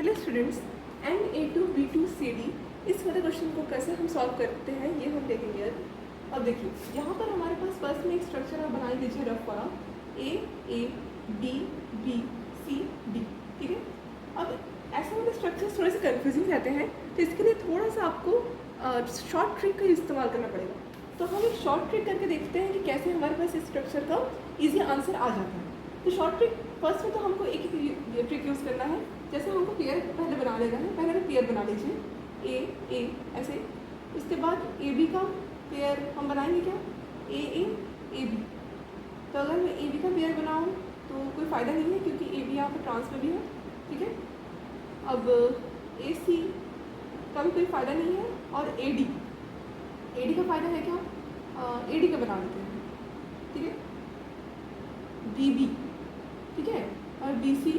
Hello students, Na2B2CD इस वाले question को कैसे हम सॉल्व करते हैं ये हम देखेंगे। अब देखिए यहाँ पर हमारे पास फर्स्ट में एक स्ट्रक्चर आप बना लीजिए रफ वाला A, A, B, B, C, D। ठीक है। अब ऐसे वाले स्ट्रक्चर्स थोड़े से कन्फ्यूजिंग रहते हैं, तो इसके लिए थोड़ा सा आपको शॉर्ट ट्रिक का इस्तेमाल करना पड़ेगा। तो हम एक शॉर्ट ट्रिक करके देखते हैं कि कैसे हमारे पास इस स्ट्रक्चर का ईजी आंसर आ जाता है। तो शॉर्ट ट्रिक फर्स्ट में तो हमको एक ही ट्रिक यूज़ करना है। जैसे हमको पेयर पहले बना लेना है, पहले मैं पेयर बना लीजिए ए ए ऐसे। उसके बाद ए बी का पेयर हम बनाएंगे क्या, ए ए ए बी। तो अगर मैं ए बी का पेयर बनाऊँ तो कोई फ़ायदा नहीं है क्योंकि ए बी यहाँ पर ट्रांस में भी है। ठीक है। अब ए सी का भी कोई फ़ायदा नहीं है, और ए डी का फ़ायदा है क्या, ए डी का बना लेते हैं। ठीक है। बी बी, ठीक है, और बी सी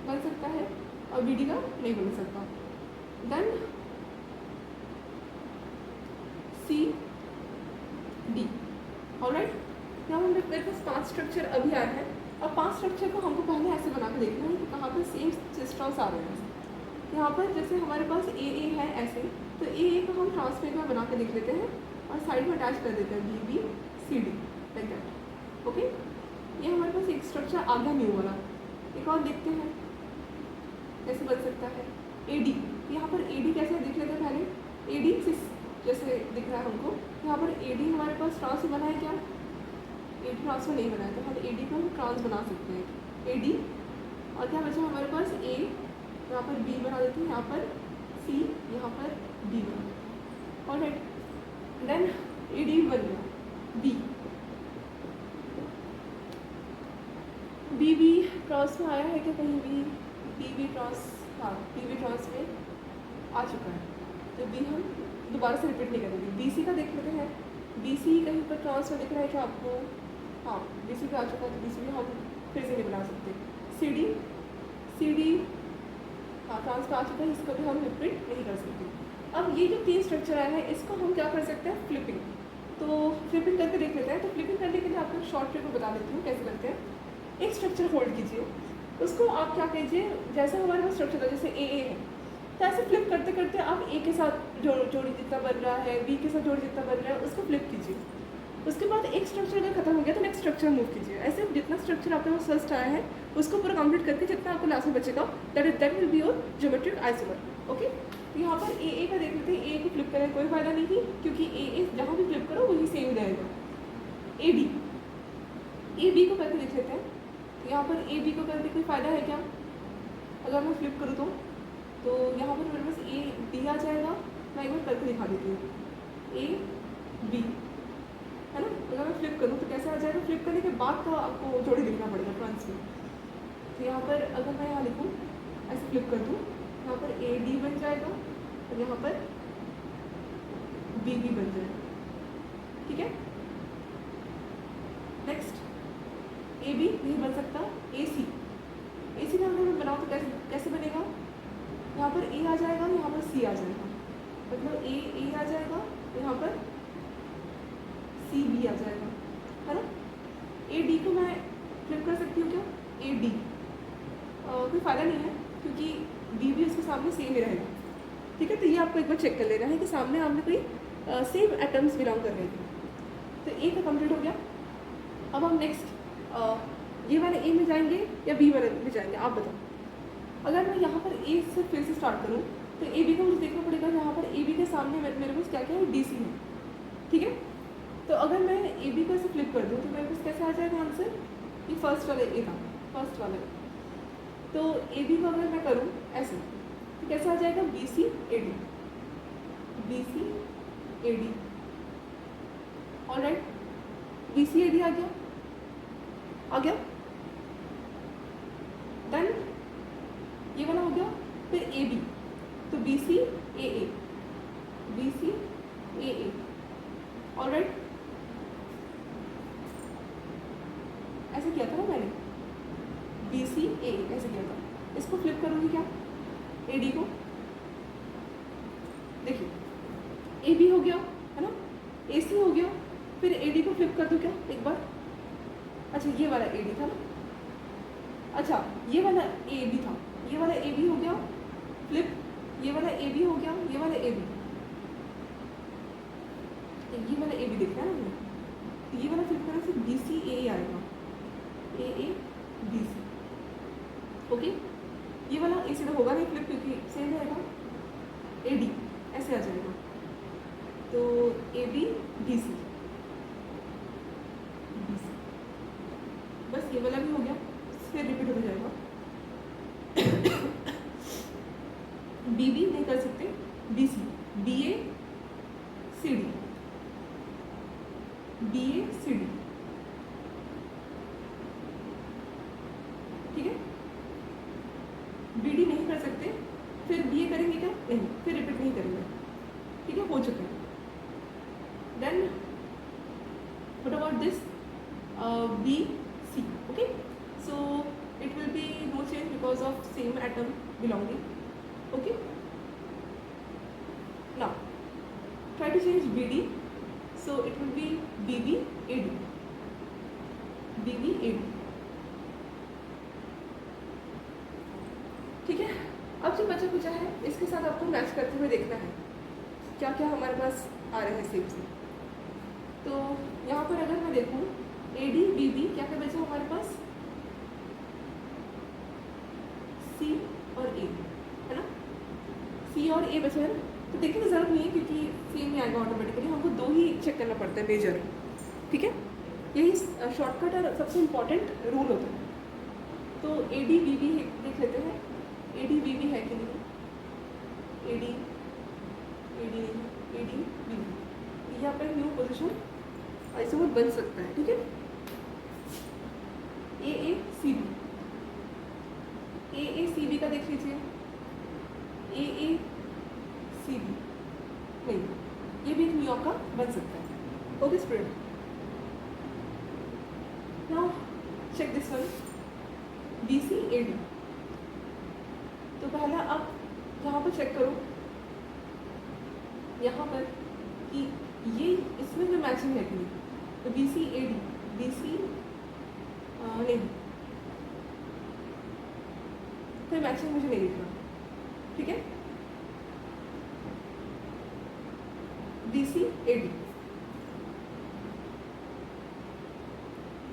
बन सकता है और बी डी का नहीं बन सकता। Then C D. ऑलराइट, यहाँ मेरे पास 5 स्ट्रक्चर अभी आए हैं। अब 5 स्ट्रक्चर को हमको पहले ऐसे बना के देखना है कि कहाँ पर सेम सिस्टम्स आ रहे हैं। यहाँ पर जैसे हमारे पास ए है ऐसे, तो ए को हम ट्रांसफर में बना के देख लेते हैं और साइड में अटैच कर देते हैं B B C D like that. Okay, ये हमारे पास एक स्ट्रक्चर आ गया न्यू वाला। एक और देखते हैं कैसे बन सकता है ए डी। यहाँ पर ए डी कैसे देख लेते हैं पहले। ए डी जैसे दिख रहा है हमको, यहाँ पर ए डी हमारे पास ट्रांस बना है क्या, ए डी ट्रांस नहीं बना है, तो हम ए डी को हम ट्रांस बना सकते हैं ए डी। और क्या बचा हमारे पास ए, यहाँ पर बी बना देते हैं, यहाँ पर सी, यहाँ पर डी बना। ऑलराइट, देन ए डी बन गया बी। बी बी ट्रांस में आया है क्या कहीं भी, बी बी ट्रांस, हाँ बी बी ट्रांस में आ चुका है, तो बी हम दोबारा से रिपीट नहीं करेंगे। बी सी का देख लेते हैं, बी सी कहीं पर ट्रांस में दिख रहा है क्या आपको, हाँ बी सी का आ चुका है, तो बी सी भी हम फिर से नहीं बना सकते। सी डी हाँ ट्रांस का आ चुका है, इसको भी हम रिपीट नहीं कर सकते। अब ये जो 3 स्ट्रक्चर आया है इसको हम क्या कर सकते हैं, फ्लिपिंग। तो फ्लिपिंग करके देख लेते हैं। तो फ्लिपिंग करने के लिए आपको शॉर्ट ट्रिक को बता देती हूँ कैसे करते हैं। एक स्ट्रक्चर होल्ड कीजिए, उसको आप क्या कीजिए, जैसे हमारे पास स्ट्रक्चर था जैसे ए है, तो ऐसे फ्लिप करते करते आप ए के साथ जोड़ी जितना बन रहा है, बी के साथ जोड़ी जितना बन रहा है उसको फ्लिप कीजिए। उसके बाद एक स्ट्रक्चर अगर खत्म हो गया तो नेक्स्ट स्ट्रक्चर मूव कीजिए। ऐसे जितना स्ट्रक्चर आपके पास फर्स्ट आया है उसको पूरा कंप्लीट करके जितना आपको लास्ट में बचेगा that will be your geometric isomer. Okay, तो यहाँ पर ए का देख लेते हैं। ए को फ्लिप करें कोई फायदा नहीं थी क्योंकि ए जहाँ भी फ्लिप करो वही सेम रहेगा। ए बी को करके देख लेते हैं। तो यहाँ पर ए बी को करके कोई फ़ायदा है क्या, अगर मैं फ्लिप करूँ तो यहाँ पर मेरे पास ए डी आ जाएगा। मैं एक बार करके दिखा देती हूँ, ए बी है ना। अगर मैं फ्लिप करूँ तो कैसे आ जाएगा, फ्लिप करने के बाद तो आपको जोड़ी लिखना पड़ेगा ट्रांस में। तो यहाँ पर अगर मैं यहाँ लिखूँ ऐसे फ्लिप कर दूँ, यहाँ पर ए डी बन जाएगा और यहाँ पर बी बी बन जाएगा। ठीक है। नेक्स्ट ए बी नहीं बन सकता, ए सी का अगर मैं बनाऊँ तो कैसे बनेगा, यहाँ पर ए आ जाएगा, यहाँ पर सी आ जाएगा, मतलब ए आ जाएगा, यहाँ पर सी बी आ जाएगा, है ना। ए डी को मैं फ्लिप कर सकती हूँ क्या, ए डी कोई फ़ायदा नहीं है क्योंकि डी भी उसके सामने सेम ही रहेगा। ठीक है, तो ये आपको एक बार चेक कर लेना है कि सामने आपने कोई सेम एटम्स बिलोंग कर रहे थे। तो ए का कंप्लीट हो गया। अब हम नेक्स्ट ये वाले ए में जाएंगे या बी वाले में जाएंगे, आप बताओ। अगर मैं यहाँ पर ए से फिर से स्टार्ट करूँ तो ए बी का मुझे देखना पड़ेगा। यहाँ पर ए बी के सामने मेरे पास क्या क्या है, डी सी है। ठीक है, तो अगर मैं ए बी को ऐसे फ्लिप कर दूँ तो मेरे पास कैसे आ जाएगा आंसर, ये फर्स्ट वाला ए था, फर्स्ट वाला। तो ए बी को अगर मैं करूँ ऐसे तो कैसे आ जाएगा, B C A D, B C A D. Alright, B C A D आ गया। देन ये वाला हो गया। फिर ए बी, तो B C A, B C A. Alright, ऐसे किया था ना मैंने, बी सी ए ऐसे किया था। इसको फ्लिप करूँगी क्या, ए डी को, देखिए ए बी हो गया है ना, ए सी हो गया। फिर ए डी को फ्लिप कर दूँ क्या एक बार, अच्छा ये वाला ए डी था ना, अच्छा ये वाला ए बी था, ये वाला ए बी हो गया फ्लिप, ये वाला ए बी हो गया, ये वाला ए बी, ये वाला ए बी देखना है ना हमें, तो ये वाला फ्लिप करने से बी सी ए आएगा, ए बी सी। ओके, ये वाला ए सीधा होगा नहीं फ्लिप क्योंकि सेम रहेगा, ए डी ऐसे आ जाएगा, तो ए बी डी सी, बस ये वाला भी हो गया, फिर रिपीट होता जाएगा। बी बी नहीं कर सकते, B C, B A C D, B A C D, ठीक है। बी डी नहीं कर सकते, फिर बी ए करेंगे क्या? नहीं, फिर रिपीट नहीं करेंगे, ठीक है, हो चुका है। Then what about this B C, okay, so it will be no change because of same atom belonging, okay. Now try to change BD, so it will be BB AD, BB AD, ठीक है। अब जो बचा कुचा है इसके साथ आपको match करते हुए देखना है क्या क्या हमारे पास आ रहे हैं सेम से। तो यहाँ पर अगर मैं देखूँ ए डी बी बी क्या क्या बचा हमारे पास, सी और ए, है ना, सी और ए बचा है ना, तो देखने की ज़रूरत नहीं है क्योंकि सेम ही आएगा ऑटोमेटिकली, हमको दो ही चेक करना पड़ता है मेजर, ठीक है। यही शॉर्टकट और सबसे इम्पॉर्टेंट रूल होता है। तो ए डी बी बी देख लेते हैं, ए डी बी बी है कि नहीं, ए डी नहीं, ए डी बी बी, यहाँ पर न्यू पोजिशन आइसोमर बन सकता है, ठीक है। A C B, A C B का देख लीजिए, ए सी बी नहीं, ये भी एक न्यूयॉर्क का बन सकता है, okay student. Now check this one, B C A D. तो पहला आप यहाँ पर चेक करो, यहाँ पर कि ये इसमें जो मैचिंग है कि नहीं, तो B C A D, B C नहीं, कोई मैचिंग मुझे नहीं दिख रहा, ठीक है। बी सी ए डी,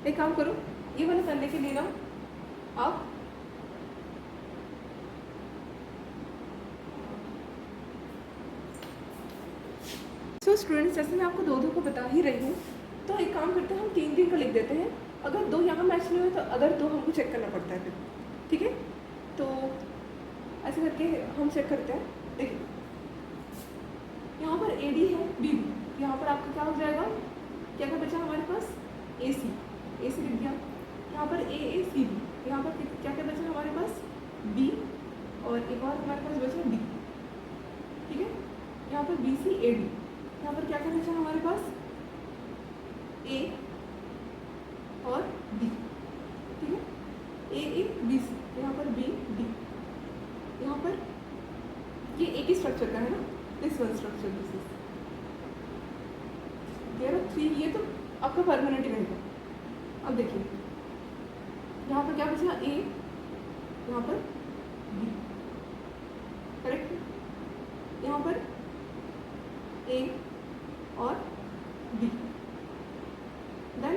एक काम करो, ये वाला करने के लिए ना आप स्टूडेंट्स, जैसे मैं आपको दो को बता ही रही हूँ, तो एक काम करते हैं, हम तीन का लिख देते हैं। अगर दो यहाँ मैच नहीं हुए तो अदर दो हमको चेक करना पड़ता है फिर, ठीक है। तो ऐसे करके हम चेक करते हैं। देखिए यहाँ पर ए डी है, बी बी, यहाँ पर आपका क्या हो जाएगा, क्या क्या बचा हमारे पास, ए सी लिख दिया। यहाँ पर ए सी बी, यहाँ पर क्या क्या बचा हमारे पास, बी, और एक और हमारे पास बचा डी, ठीक है। यहाँ पर बी सी ए डी, यहाँ पर क्या क्या बचा हमारे पास, ए और बी, ठीक है। ए बी सी, यहाँ पर बी डी, यहाँ पर ये एक ही स्ट्रक्चर का है ना, this one structure, this is there are three, ये तो आपका परमानेंट ही रहेगा। अब देखिए यहाँ पर क्या बचा, ए, यहाँ पर बी, करेक्ट, यहाँ पर ए और बी, देन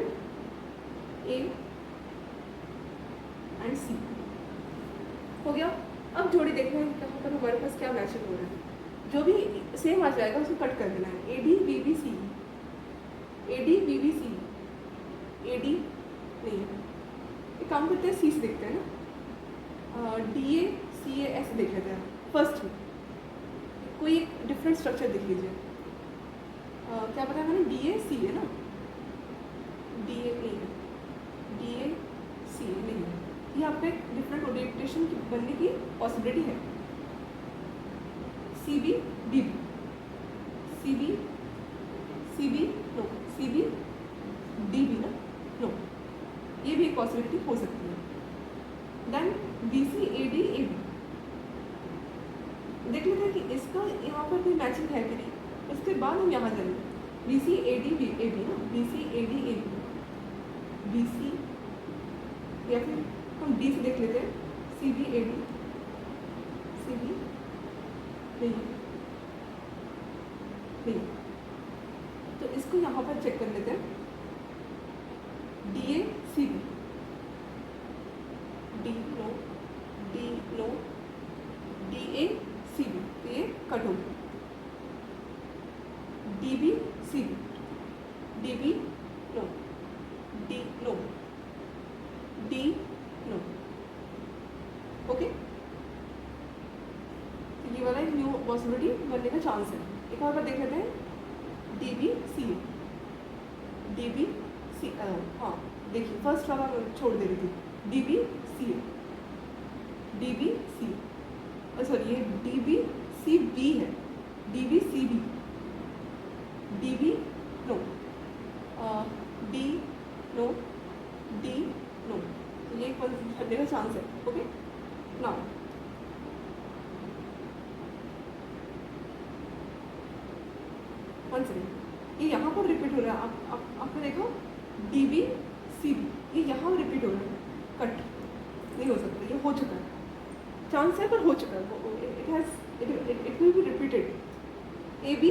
ए एंड सी, हो गया। अब जोड़ी देखना है कहाँ पर हमारे पास क्या मैचिंग हो रहा है, जो भी सेम आ जाएगा उसको कट कर देना है। A D B B C, A D B B C, A D नहीं है, एक काम करते हैं, सी से देखते हैं ना, डी ए सी ए ऐसे देख लेते हैं। फर्स्ट में कोई एक डिफरेंट स्ट्रक्चर देख लीजिए, क्या बताया मैंने, डी ए सी है ना, डी ए नहीं है, डी ए सी नहीं है, ये आपका एक डिफरेंट ओरिएंटेशन बनने की पॉसिबिलिटी है। C B D B, C B no, C B D B ना, नो, ये भी एक पॉसिबिलिटी हो सकती है। Then B C A D A B, देख लेते हैं कि इसका यहाँ पर कोई मैचिंग है कि नहीं, उसके बाद हम यहाँ जाएंगे। B C A D B A B ना, B C A D A B, B C, या फिर हम डी से देख लेते हैं, सी बी ए डी, नहीं है, नहीं। तो इसको यहाँ पर चेक कर लेते हैं। D A C B, D no, D no, D A C B, तो ये कट हो गया। D B C B, D B no, D no, D no. Okay, तो ये वाला एक न्यू पॉसिबिलिटी बनने का चांस है। एक और बार देख लेते हैं। D B C A, D B C, हाँ देखिए फर्स्ट वाला छोड़ दे रही थी। D B C A, D B C, sorry ये डी बी सी बी है, D B C B, D B no, D no, D no. तो ये बनने का चांस है। ओके, नाउ वन सेकेंड, ये यहाँ पर रिपीट हो रहा है। आपने देखा डी बी सी बी, ये यहाँ रिपीट हो रहा है। कट नहीं हो सकता, ये हो चुका है। चांस है पर हो चुका है। It will be repeated. A B,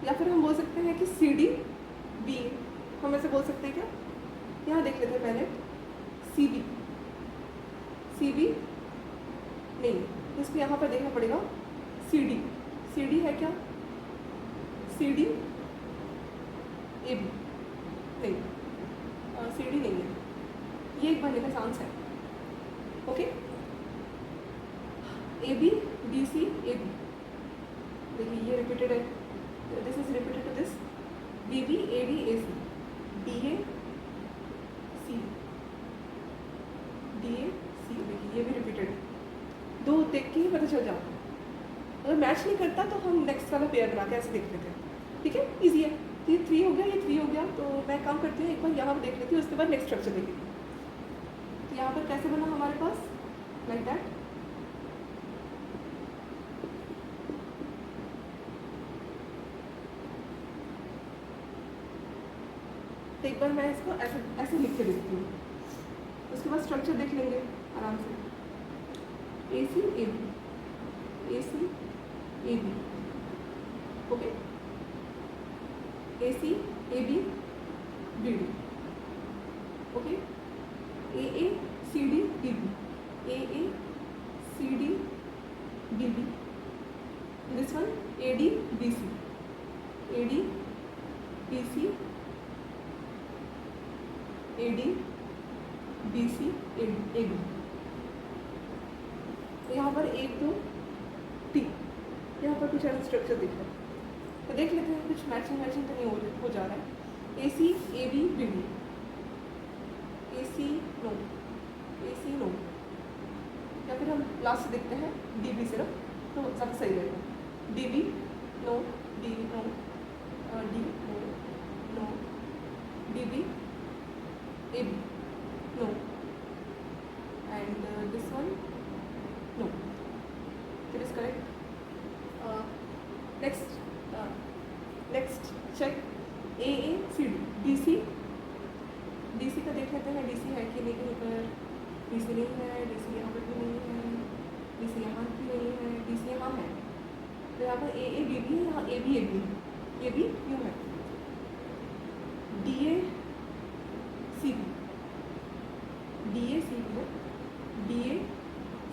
या फिर हम बोल सकते हैं कि सी डी बी, हम ऐसे बोल सकते हैं क्या? यहाँ देख लेते हैं पहले। सी बी, सी बी नहीं, इसको यहाँ पर देखना पड़ेगा। सी डी, सी डी है क्या? सी डी ए बी नहीं, सी डी नहीं है। ये एक बनने का चांस है। Okay, A B B C A B, देखिए ये रिपीटेड है, this is repeated to this. B B A B A C, D A C, D A C, देखिए ये भी रिपीटेड है। दो देख के ही पता चल जाता है। अगर मैच नहीं करता तो हम नेक्स्ट वाला पेयर बना के ऐसे देख लेते हैं। ठीक है, ईजी है। तो ये 3 हो गया, ये 3 हो गया। तो मैं काम करती हूँ, एक बार यहाँ पर देख लेती हूँ, उसके बाद नेक्स्ट स्ट्रक्चर देखेंगे। तो यहाँ पर कैसे बना हमारे पास, लाइक दैट। तो एक बार मैं इसको ऐसे ऐसे लिख के देखती हूँ, उसके बाद स्ट्रक्चर देख लेंगे आराम से। A C A B, A C A B, okay, A C A B B D, okay, A C D B B, A C D B B, this one A D B C, A D B C, A D B C A B. यहाँ पर 1 2 3, यहाँ पर कुछ ऐसा structure दिख रहा है। तो देख लेते हैं कुछ मैचिंग तो नहीं हो जा रहा है। A C A B B D, A C no, A C no, या फिर हम लास्ट देखते हैं डी बी सिर्फ, तो ज़्यादा सही रहेगा। D B no, D no, D no, no, D B A B no, and this one no, it is correct. Next check A C D, D C का देख लेते हैं, डी सी है कि नहीं कहीं पर। डी सी नहीं है, डी सी यहाँ पर भी नहीं है, डी सी यहाँ भी नहीं है, डी सी यहाँ है। तो यहाँ पर ए बी भी है, यहाँ ए बी है, ये भी क्यों है। D A C B, D A C B है, डी ए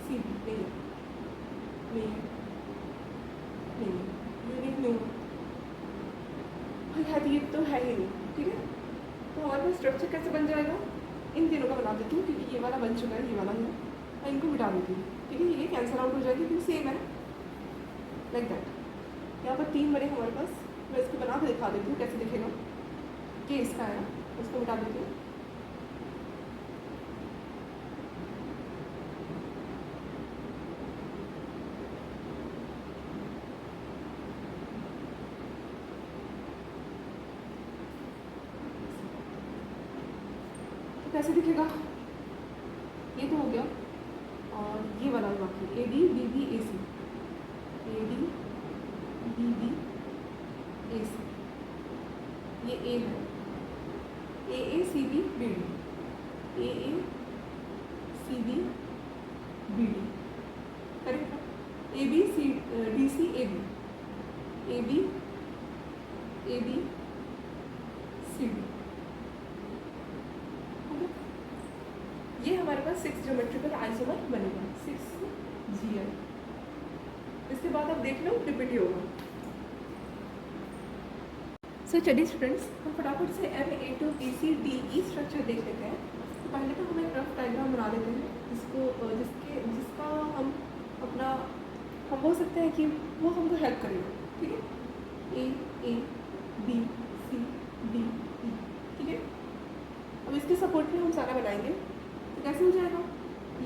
सी बी नहीं है, नहीं है, नहीं है, यूनिक न्यू है, ये तो है ही नहीं। ठीक है, तो हमारे पास स्ट्रक्चर कैसे बन जाएगा, इन तीनों का बना देती हूँ, क्योंकि ये वाला बन चुका है, ये वाला है, मैं इनको मिटा देती हूँ। ठीक है, ये कैंसिल आउट हो जाएगी क्योंकि सेम है, लाइक दैट। यहाँ पर 3 बने हमारे पास, मैं इसको बना के दिखा देती हूँ कैसे दिखेगा। ये इसका है, इसको मिटा देती हूँ। कैसे दिखेगा, ये तो हो गया, और ये वाला बाकी A D B B A C, A D B B A C, ये ए है, A C B B D, A C B B D, correct है। A B C D C A B, A B C D. Okay, ये हमारे पास 6 geometrical isomer बनेगा, 6 GI। इसके बाद आप देख लो रिपीट ही होगा। सो चलिए स्टूडेंट्स, हम फटाफट से MA2BCDE स्ट्रक्चर देख लेते हैं। तो पहले तो हम एक रफ डायग्राम बना लेते हैं जिसका हम अपना हम बोल सकते हैं कि वो हमको हेल्प करेगा। ठीक है, A B C D E। ठीक है, अब इसके सपोर्ट में हम सारा बनाएंगे। तो कैसे हो जाएगा,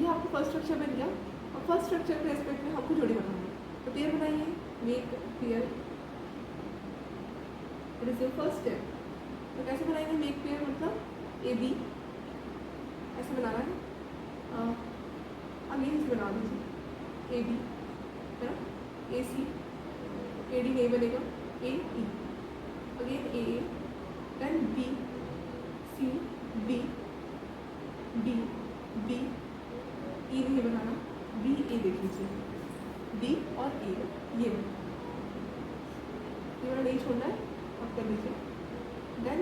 ये आपको फर्स्ट स्ट्रक्चर बन गया। और फर्स्ट स्ट्रक्चर के रेस्पेक्ट में आपको जोड़ी बनाना है। तो पेयर बनाइए, make pair, it is your first step. तो कैसे बनाएंगे मेक पेयर, मतलब AB ऐसे बनाना है। अगेन इसे बना दीजिए, AB है ना, AC, AD नहीं बनेगा, AE, again AA, then B C B D B, E नहीं बनाना, B A देख लीजिए, D और A ये वाला नहीं छोड़ना है, आप कर लीजिए। देन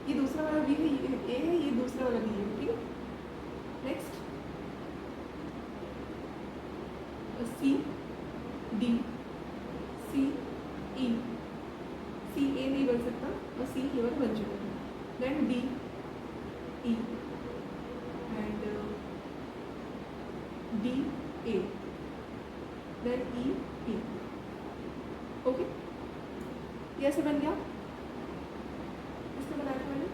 ये दूसरा वाला B है, ये A है, ये दूसरा वाला B है। ठीक है, next C D C E, C A नहीं बन सकता और C केवल बन चुका है। Then D E and D A, then E E। Okay, ये ऐसे बन गया। इसको बनाया था मैंने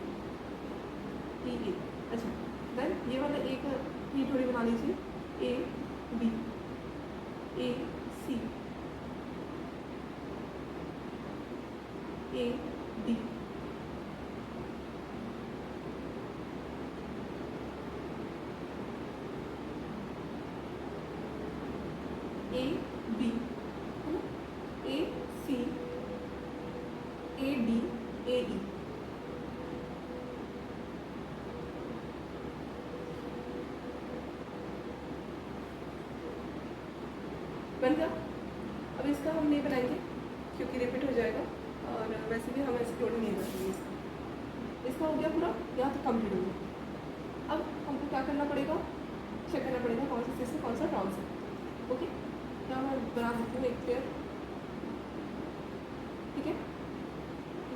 E A। अच्छा, देन ये वाला एक ये थोड़ी बना लीजिए, A B A C A D A B A C A D A E। बन गया। अब इसका हम नहीं बनाएंगे क्योंकि रिपीट हो जाएगा और वैसे भी हम एक्सप्लोर नहीं करेंगे इसका हो गया पूरा, यहाँ तक कंप्लीट हो गया। अब हमको क्या करना पड़ेगा, चेक करना पड़ेगा कौन सा चीज़ से कौन सा ट्रांस है। ओके, यहाँ मैं बना देती हूँ एक पेयर। ठीक है,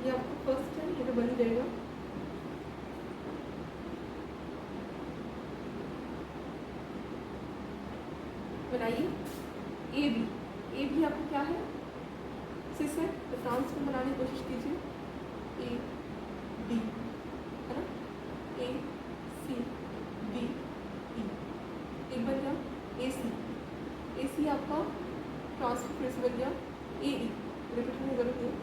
ये आपको फर्स्ट है, ये तो बन ही जाएगा। बनाइए ए बी आपको क्या है, सिस है, तो ट्रांस में बनाने की कोशिश कीजिए। A D है ना, A C D E, एक बन गया। A C आपका ट्रांस फिर से बन गया। A E रिपीट करने की जरूरत नहीं।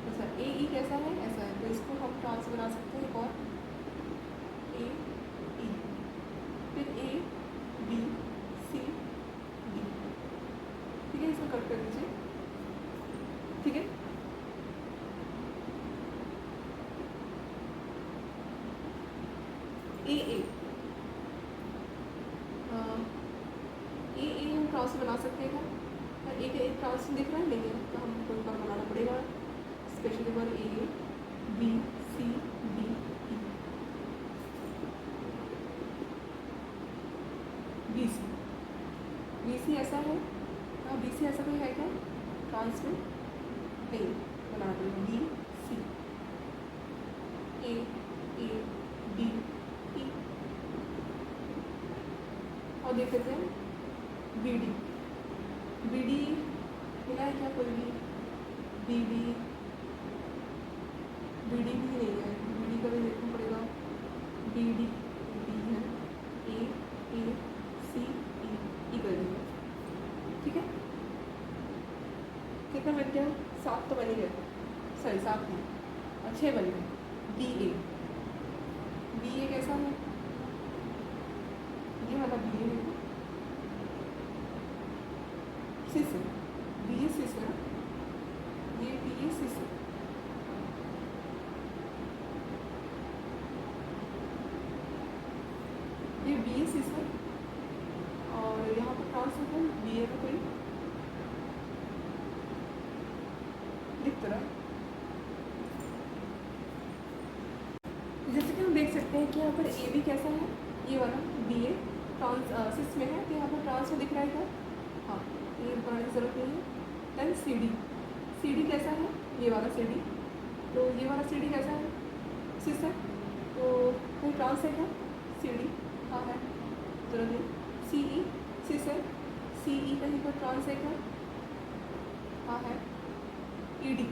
अच्छा, A E कैसा है, ऐसा है, तो इसको हम ट्रांस बना सकते हैं। और A E, फिर A B C D। ठीक है, इसको कट कर दीजिए। ठीक है, ए हम क्रॉस बना सकते हैं क्या, एक क्रॉस दिख रहा है, नहीं है, तो हमको एक बार बनाना पड़ेगा specially bar A B C D E B C ऐसा है, हाँ BC ऐसा कोई है क्या ट्रांस में, नहीं, बनाना पड़ेगा B C A D E। और देख लेते हैं B D मिला है क्या, कोई भी B D भी नहीं है, B D का भी देखना पड़ेगा। B D है, A C E कर देंगे। ठीक है, कितना बन गया, 7 तो बन ही गए, सॉरी 7 नहीं और 6 बन गए। B A कैसा है, ये वाला B A है, सिस है, B A सिस है, ये B A सिस है। ये B A सिस है और यहाँ पर ट्रांस है B A का कोई बी कैसा है, ये वाला बी ए ट्रांस सिस में है, तो यहाँ पर ट्रांस में दिख रहा है क्या, हाँ, ये बनाने की जरूरत नहीं है। देन सी डी कैसा है, ये वाला सी डी, तो ये वाला सी डी कैसा है, सिस है, तो कहीं ट्रांस है क्या, सी डी, हाँ है, जरूरत नहीं। सी ई सिस है, सी ई कहीं पर ट्रांस है क्या, हाँ है। ई डी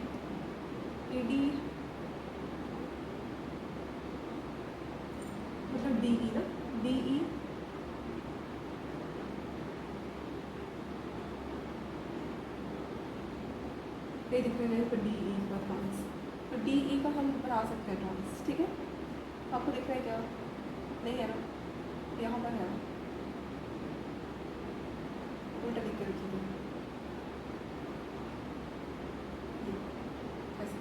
मतलब डी ई ना, डी ई ये दिख रहे हैं, तो डी ई का ट्रांस, तो डी ई का हम बना सकते हैं ट्रांस, ठीक है। आपको दिख रहा है क्या, नहीं है ना, यहाँ पर है, उल्टा लिख के रखिए, ऐसे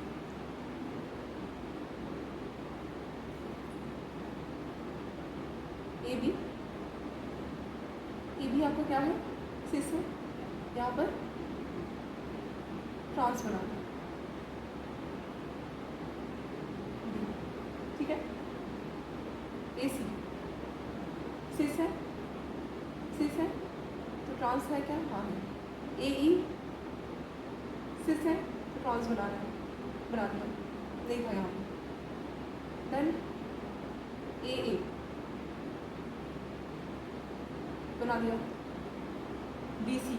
ए बी आपको क्या है, सिस है, यहाँ पर ट्रांस बना दो, ठीक है। ए सी सिस है, तो ट्रांस है क्या, हाँ है। ए ई सिस है, तो ट्रांस बना दिया, नहीं था यहाँ पर। देन ए बना दिया, बी सी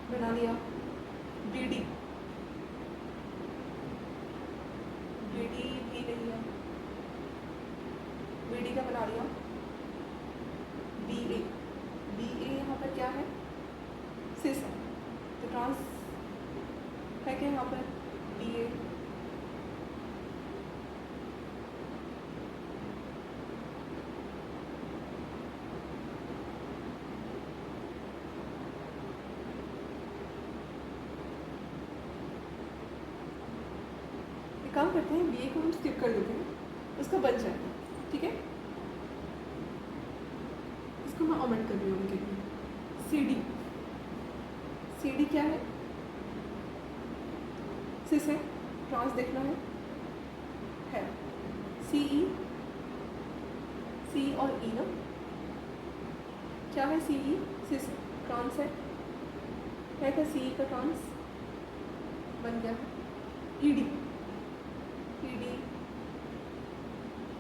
बना लिया, डी डी भी नहीं है, बी डी का बना लिया, बी ए यहाँ पर क्या है, सिस है, तो ट्रांस है क्या यहाँ पर, बी ए, काम करते हैं, बी ए को हम स्किप कर देते हैं, उसका बन जाएगा, ठीक है। इसको मैं ओमिट कर रही हूँ उनके लिए। सी डी क्या है, सिस है, ट्रांस देखना है। सी और ई ना, क्या है, सी ई सिस ट्रांस है क्या, सी ई का ट्रांस बन गया है। ई डी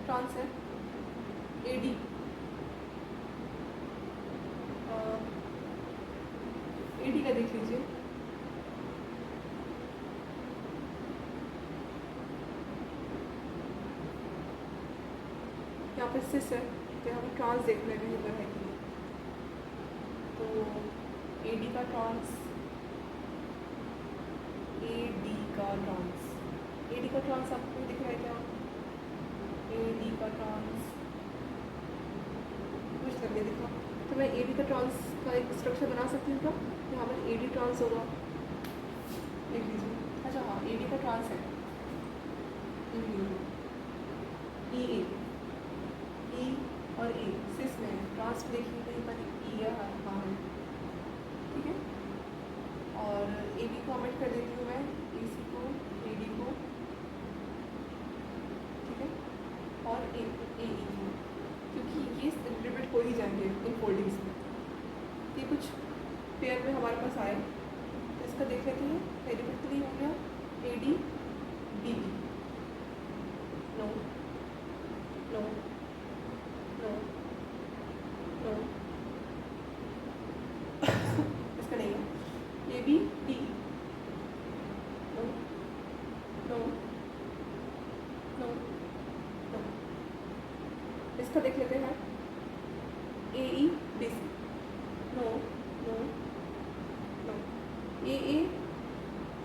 ट्रांस है, ए डी का देख लीजिए, यहाँ पे सिस है, तो यहाँ पर ट्रांस देख लेंगे इधर है कि, तो ए डी का ट्रांस, ए डी का ट्रांस आपको दिख रहा है क्या, ए डी का ट्रांस कुछ करके दिखा, तो मैं ए डी का ट्रांस का एक स्ट्रक्चर बना सकती हूँ क्या, यहाँ पर ए डी ट्रांस होगा, देख लीजिए, अच्छा हाँ, ए डी का ट्रांस है, ई और ए सिस में ट्रांस देखिए कहीं पर ई है, हाँ है, ठीक है। और ए बी को ओमिट कर देती हूँ मैं, ए सी को, ए डी को, ठीक है, और ए ई को, क्योंकि ये रिपीट हो ही जाएंगे इन फोल्डिंग्स में, ये कुछ पेयर में हमारे पास आए, तो इसका देख लेते हैं, रिपीट तो नहीं हो गया, A D D B, no, इसका नहीं है, A B D E, no, इसका देख लेते हैं, A E B C, no, A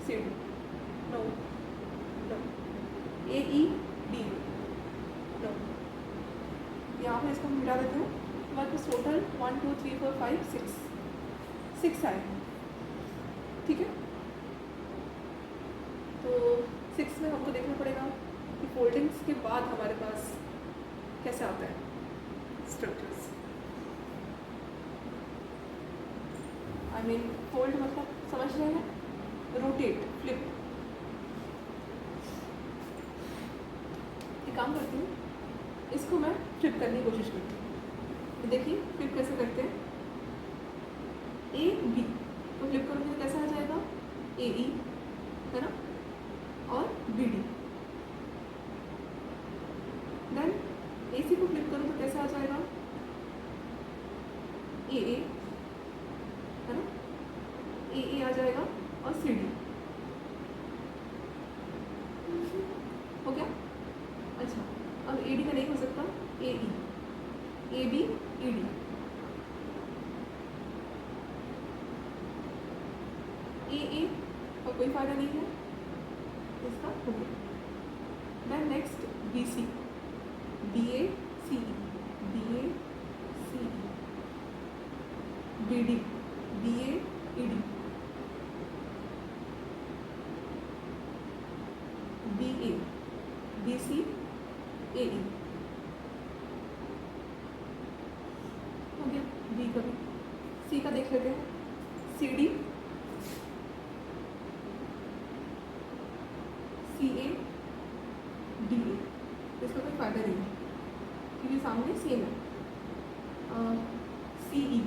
C D, no, A E D, no, यहाँ पे इसको मिटा देते हैं, हमारे पास टोटल 1 2 3 4 5 6 आए, ठीक है। तो 6 में हमको देखना पड़ेगा कि फोल्डिंग्स के बाद हमारे पास कैसे आता है स्ट्रक्चर्स, आई मीन फोल्ड मतलब समझ रहे हैं, रोटेट, फ्लिप, काम करती हूँ, इसको मैं फ्लिप करने की कोशिश करती हूँ। देखिए फ्लिप कैसे करते हैं, ए बी तो फ्लिप करोगे तो कैसा आ जाएगा, ए ई है ना, और बी डी। देन ए सी को फ्लिप करो तो कैसा आ जाएगा, ए ए है ना, ए ए आ जाएगा और सी डी हो गया। अच्छा अब ए डी का नहीं हो सकता, ए ई, ए बी ई डी, ए का कोई फायदा नहीं है, इसका हो गया। Then next B C, B A C E, B A C E, B D, B A E D, B A, B C A E हो गया। बी का भी, सी का देख लेते हैं, सी डी, सी ए, डी ए, इसका कोई फायदा नहीं है क्योंकि सामने सेम है। C E,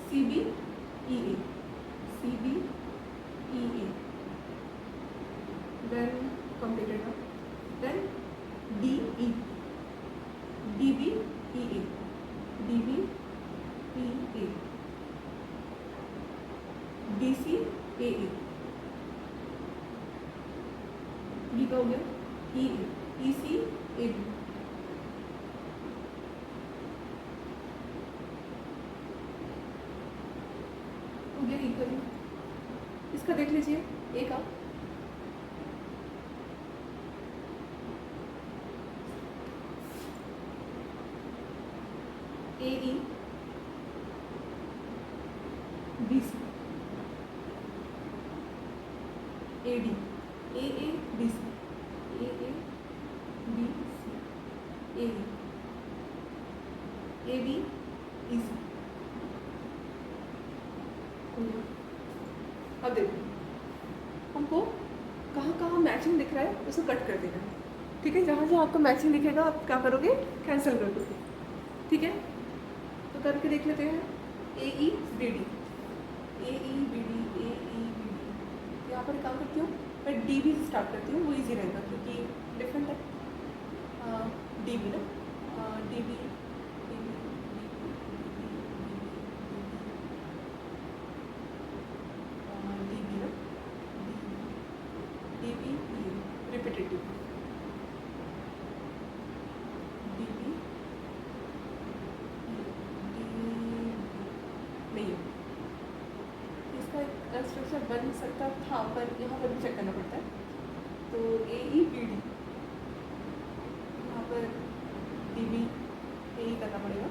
C B E A, C B E A, then completed. Then D E, D B E A, D B E A, D C A A, B का हो गया, ई ए, ई सी ए बी, हो गया ई का भी। इसका देख लीजिए, ए का, A E, B C, A D, A A B C, A A B C, A A B E C. अब देखो हमको कहाँ कहाँ मैचिंग दिख रहा है उसको कट कर देना है, ठीक है। जहाँ जहाँ आपको मैचिंग दिखेगा आप क्या करोगे, कैंसिल कर दोगे, ठीक है। तो करके देख लेते हैं, A E B D, A E B D, A E B D. यहाँ पर काम करती हूँ मैं, डी बी से स्टार्ट करती हूँ, वो इजी रहेगा क्योंकि डिफरेंट है। डी बी ना, D B, D B, D B ना, D B repetitive, D B नहीं है। इसका एक स्ट्रक्चर बन सकता था पर यहाँ पर भी चेक करना पड़ता है। तो ए ई बी डी, यहाँ पर डी बी ए ई करना पड़ेगा,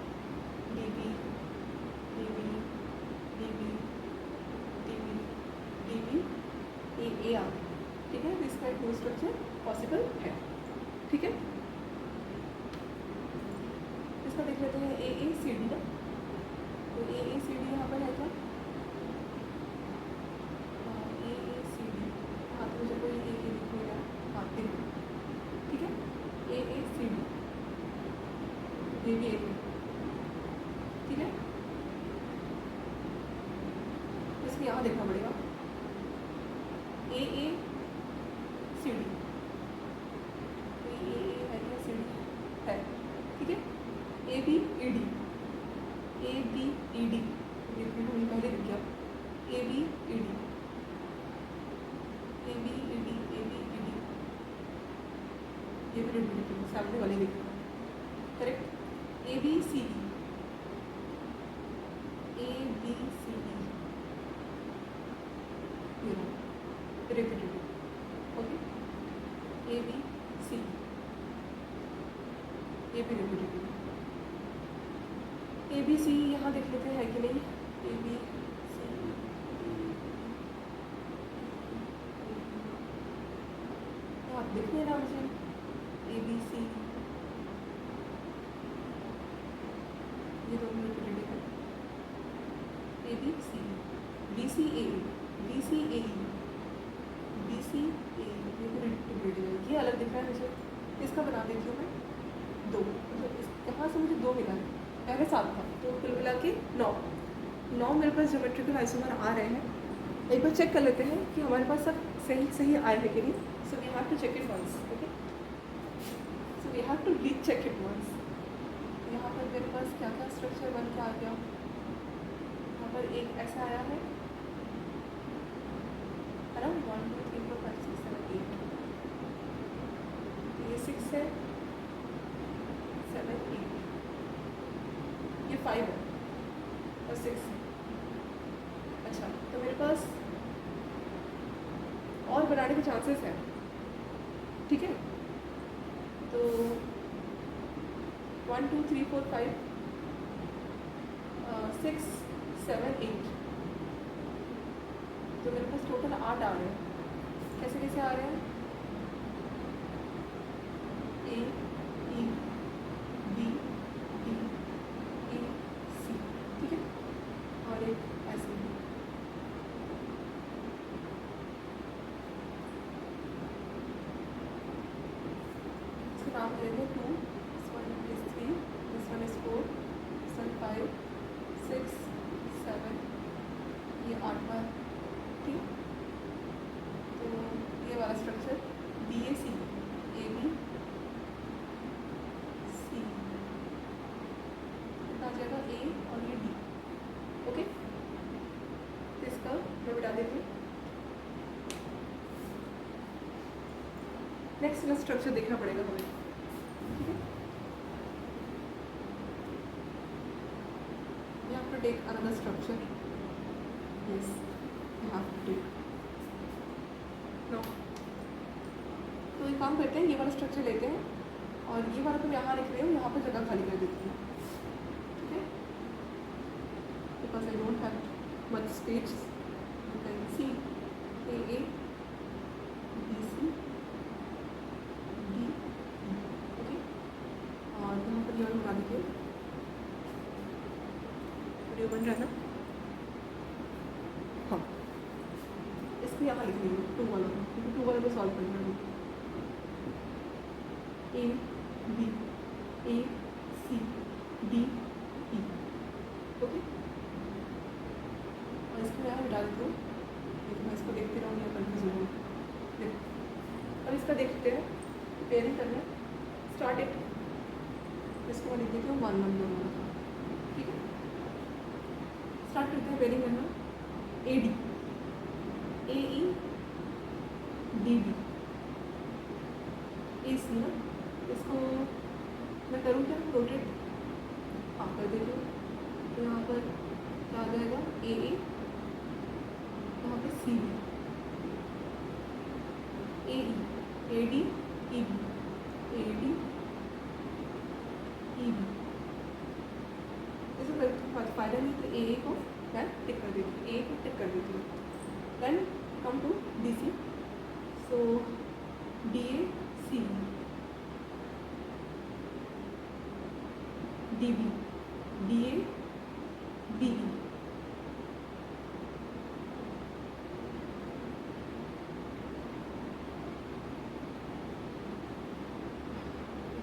D B D B D B D B D B A A आ, ठीक है। तो इसका एक न्यू स्ट्रक्चर पॉसिबल है, ठीक है। इसका देख लेते हैं, ए ए सी डी ना, तो ए ए सी डी यहाँ पर है क्या, ए ए सी डी, हाँ तो मुझे कोई ए ए दिखेगा, हाँ देखो, ठीक है। ए ए सी डी, ये भी एक, ठीक है। इसको यहाँ देखना पड़ेगा, ए ए सी डी, ए ए है क्या, सी डी है, ठीक है। A B E D, A B E D, ये पहले लिख गया, A B E D, A B E D, A B E D, ये भी रिपीटेटिव सामने वाले लिखना, correct. A B C D, A B C D, repetitive, okay. A B C, ये भी रिपीटेटिव, ए बी सी यहाँ देख लेते हैं कि नहीं, ए बी सी, आप देखिए ना मुझे, ए बी सी, ये दोनों रिपीटेटिव है, A B C, B C A, B C A, B C A, ये भी रिपीटेटिव है, ये अलग दिख रहा है मुझे, इसका बना देती हूँ मैं 2, मतलब यहाँ से मुझे 2 मिला है, पहले 7 था, तो कुल मिला के 9 मेरे पास ज्योमेट्रिकल आइसोमर आ रहे हैं। एक बार चेक कर लेते हैं कि हमारे पास सब सही आए हैं कि नहीं। So we have to check it once, okay, so we have to recheck it once. यहाँ पर मेरे पास क्या क्या स्ट्रक्चर बन के आ गया, यहाँ पर एक ऐसा आया है ना, 1 2 3 4 5 6 7 8, ये 6 है, 7 8, ये 5 है और 6 है। अच्छा, तो मेरे पास और बनाने के चांसेस हैं, ठीक है। तो 1 2 3 4 5 6 7 8, तो मेरे पास टोटल 8 आ रहे हैं। कैसे कैसे आ रहे हैं, A E B D A C, ठीक है, और एक ऐसे भी। इसका नाम देंगे 2, this one is 3, this one is 4, this one 5 6 7, ये 8 बार, ठीक। तो ये वाला स्ट्रक्चर BAC AB C कितना आ जाएगा, A और ये D, ओके। तो इसका मैं बता देती हूँ। नेक्स्ट वाला स्ट्रक्चर देखना पड़ेगा हमें, ठीक है। You have to take another structure. Yes, you have to take. No. तो एक काम करते हैं, ये वाला स्ट्रक्चर लेते हैं और ये वाला तो मैं यहाँ लिख रही हूँ, यहाँ पर जगह खाली कर देती हूँ, ठीक है। Because I don't have much space. You can see AA BC D E, okay. और यहाँ पर ये वाला बना दीजिए, वीडियो बन रहा है ना। हाँ, इसको यहाँ लिख लीजिए 2 वाला, क्योंकि 2 वाला को सॉल्व करना है। A B A C D E, okay. और इसको मैं यहाँ हटा देती हूँ, लेकिन मैं इसको देखते रहूँगी या कन्फ्यूज हो जाऊँगी। और इसका देखते हैं, पेयरिंग करना है, स्टार्ट इट। इसको मैं लिख देती हूँ 1 1 1, ठीक है। स्टार्ट करते हैं पेयरिंग करना। AD AE DB AC ना, इसको मैं करूँ क्या, रोटेट, हाँ कर देती हूँ। तो यहाँ पर क्या आ जाएगा, AA, यहाँ पर CB AE AD EB AD EB, जैसे फायदा नहीं तो AA को मैं टिक कर देती हूँ, AA को टिक कर देती हूँ। Then come to DC, so DA CB DB DA DE,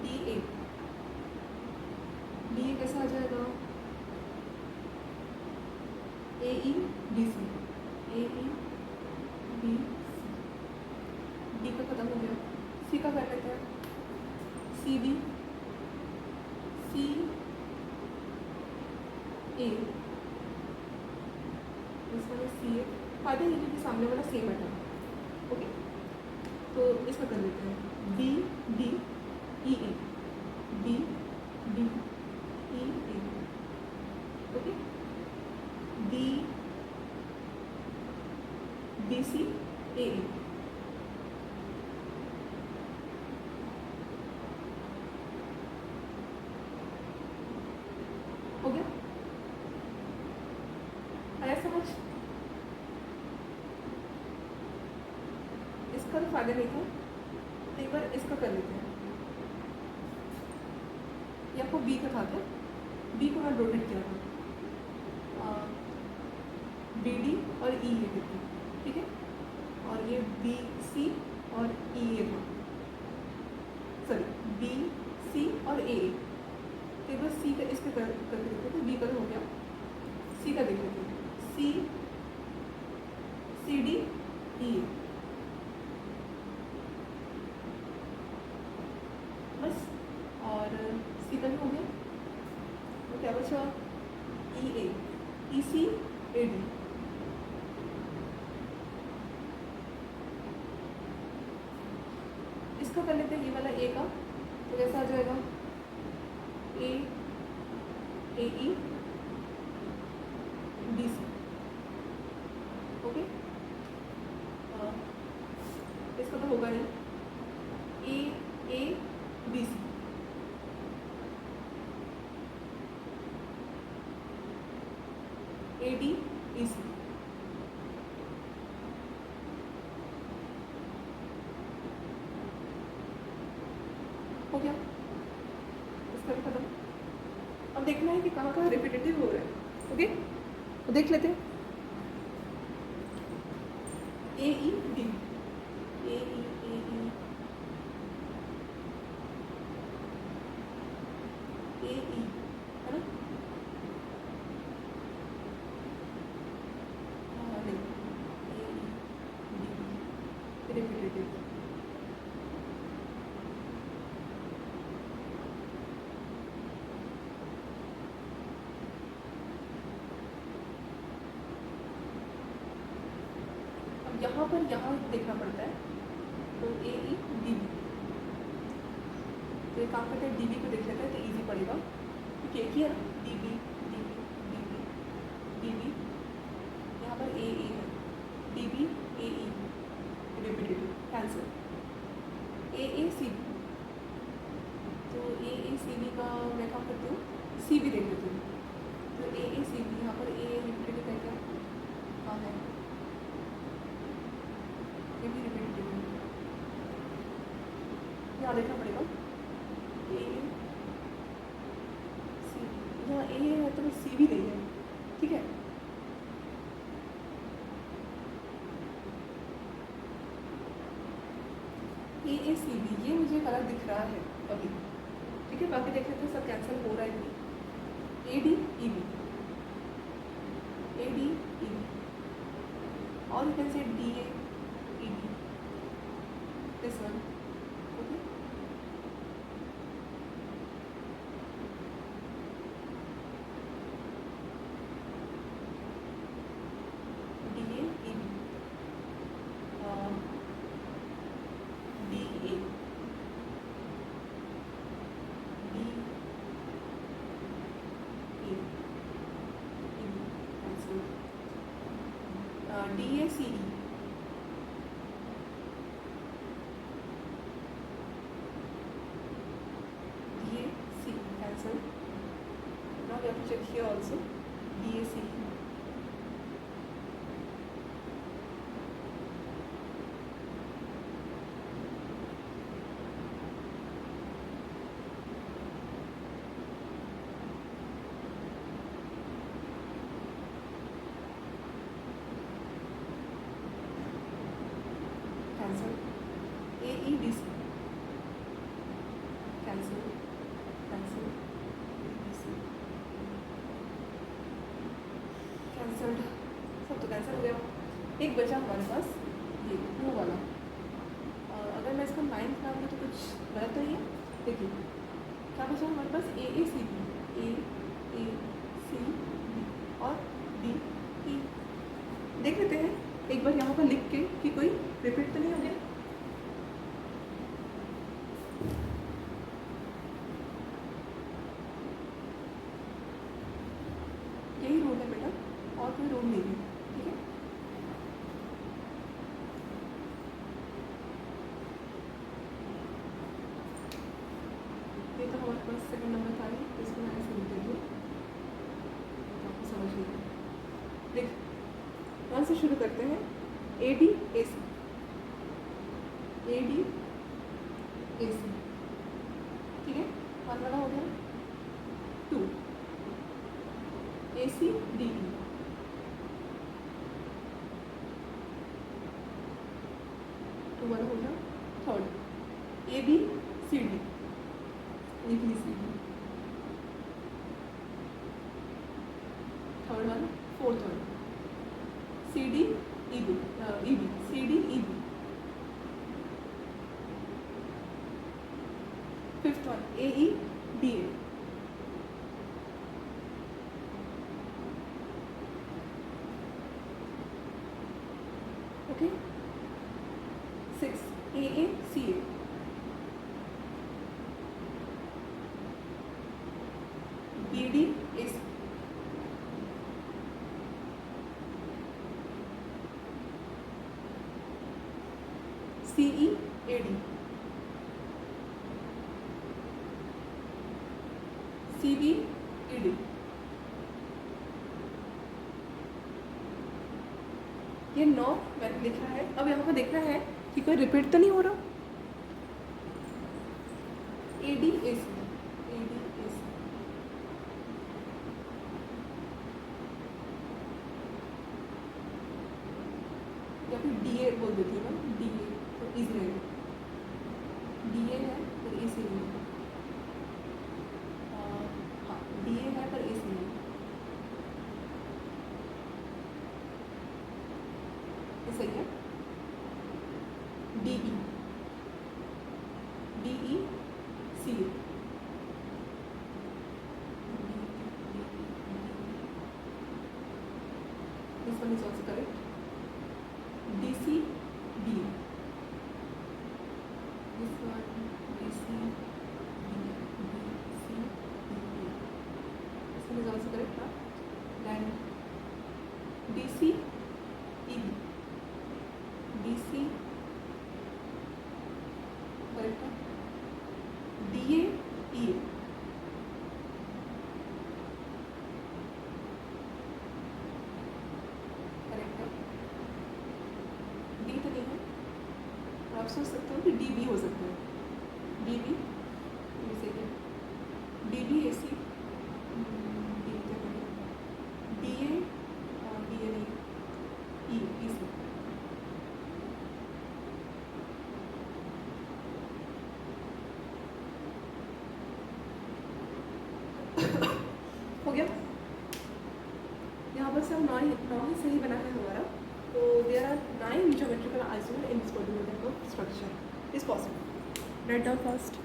DA DA कैसा आ जाएगा, AE DC AE BC, D का खत्म हो गया, C का कर लेते हैं, CB CA, इसका CA, फायदा ये है कि सामने वाला सेम है, ओके। तो इसका कर लेते हैं D D EA D D EA, okay. D BC AA, हो गया, आया समझ। इसका तो फायदा नहीं था, तो एक बार इसका कर लेते हैं। ये आपको B का था क्या, B को मैं रोटेट किया था, BD और E ये देती, ठीक है। और ये BC और E ये था, sorry E A, E C, A D. इसका कर लेते हैं, ये वाला ए का, तो कैसा आ जाएगा, ए ई बी सी। ओके, इसका तो होगा नहीं, ए बी सी, ए डी ई सी। हो गया, इसका भी खत्म। अब देखना है कि कहाँ कहाँ रिपीटेटिव हो रहा है। ओके, तो देख लेते हैं, ए ई डी, ए ई है ना, नहीं, ए ई डी रिपीटेटिव। यहाँ पर यहाँ देखना पड़ता है, तो ए ई डी बी, तो एक काम करते हैं, डी बी को देख लेते हैं तो इजी पड़ेगा, क्योंकि एक ही है ना, D B D B D B D B, यहाँ पर ए है, D B A E repetitive, cancel, A C B, तो ए सी बी का मैं काम करती हूँ, सी बी देख लेती हूँ, तो ए सी बी, यहाँ पर ए रिपीटेटिव है क्या, हाँ है, ये भी रिपीटेटिव है, यहाँ देखना पड़ेगा, ए सी, यहाँ ए है तो सी भी नहीं है, ठीक है, ए सी बी, ये मुझे गलत दिख रहा है अभी, ठीक है, बाकी देख लेते हैं सब कैंसिल हो रहा है नहीं, A D E B, A D E B, और you can say D A E D, this one, okay, D A E B, D A D A cancel, D A C E, D A C cancel, now we have to check here also, D A C E, cancel, A E D C, cancel, cancel, cancelled, सब तो cancel हो गया, एक बचा हमारे पास ये वो वाला, अगर मैं इसका 9th नाम लूँ तो कुछ गलत नहीं है, देखिए क्या बचा हमारे पास, ए C B, A C B और डी ई, देख लेते हैं एक बार यहाँ पर लिख के कि कोई रिपीट तो नहीं हो गया, यही रूल है बेटा, और कोई रूल नहीं है, ठीक है, ये तो हमारे पास सेकंड नंबर था ही, इसको मैंने शुरू कर दिया, तो आपको समझ नहीं आया, देख यहाँ से शुरू करते हैं, ए D A C, A D A सी, ठीक है, वन वाला हो गया, 2 ए सी डी ई, 2 वाला हो गया, 3rd A B C D, A B C D, 3rd one, 4th one, C D E B, C D E B, 5th one, A E B A, okay 6 AACA BDAC CEAD CBED ये 9 मैंने लिखा है। अब यहाँ पर देखना है कि कोई रिपीट तो नहीं हो रहा। ADAC या फिर DA बोल देती हूँ मैं, DA तो इजी रहेगा। DA है पर AC नहीं है। हाँ DA है पर AC नहीं है। ये सही है। DECA this one is also correct. DCB this one DCB this one is also correct. Then DCEB correct. DAEA D तो नहीं है, और आप सोच सकते हो कि डी बी हो सकता है। डी बी सही है। DBAC DA नहीं E से हो गया। यहाँ पर सब 9 ही सही बना है हमारा। So there are 9 geometrical isomers in this particular type of structure. Is possible. Write down first.